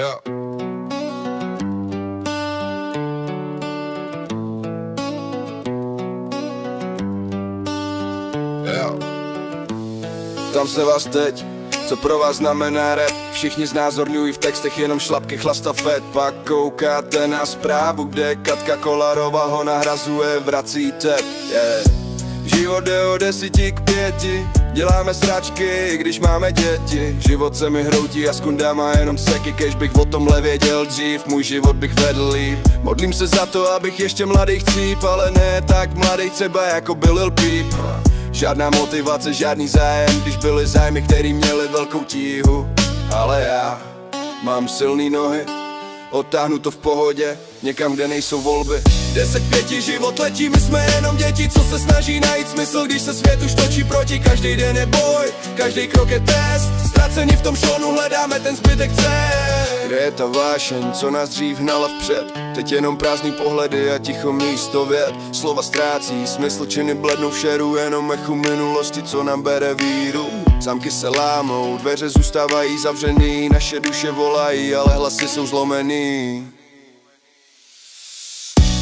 Yeah. Yeah. Tam se vás teď, co pro vás znamená rap. Všichni znázorňují v textech jenom šlapky chlasta fet. Pak koukáte na zprávu, kde Katka Kolarová ho nahrazuje, vrací tep. Yeah. Život jde od 10 k 5, děláme sračky, když máme děti. Život se mi hroutí a s kundama jenom seky, kež bych o tomhle věděl dřív, můj život bych vedl líp. Modlím se za to, abych ještě mladý chcíp, ale ne tak mladý třeba jako byl Lil Peep. Žádná motivace, žádný zájem, když byly zájmy, který měly velkou tíhu. Ale já mám silný nohy, odtáhnu to v pohodě, někam, kde nejsou volby. 10-5 život letí, my jsme jenom děti, co se snaží najít smysl, když se svět už točí proti. Každý den je boj, každý krok je test, ztraceni v tom šonu hledáme ten zbytek cest. Kde je ta vášeň, co nás dřív hnala vpřed? Teď jenom prázdný pohledy a ticho místo věd. Slova ztrácí smysl, činy blednou v šeru, jenom echu minulosti, co nám bere víru. Zámky se lámou, dveře zůstávají zavřený, naše duše volají, ale hlasy jsou zlomený.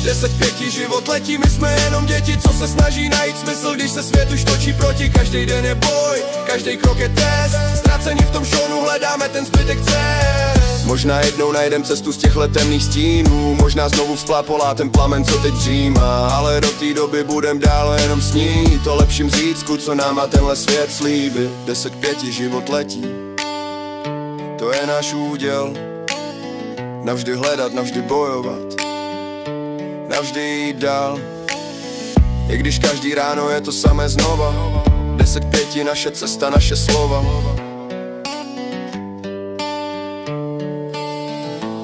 10-5 život letí, my jsme jenom děti, co se snaží najít smysl, když se svět už točí proti. Každý den je boj, každý krok je test, ztraceni v tom šonu hledáme ten zbytek cest. Možná jednou najdem cestu z těchhle temných stínů, možná znovu vzplápolá ten plamen, co teď dřímá. Ale do té doby budem dál jenom snít o lepším zítřku, co nám a tenhle svět slíbí. 10-5 život letí, to je náš úděl, navždy hledat, navždy bojovat, navždy jít dál, i když každý ráno je to samé znova. 10-5 naše cesta, naše slova,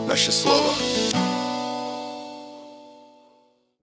naše slova.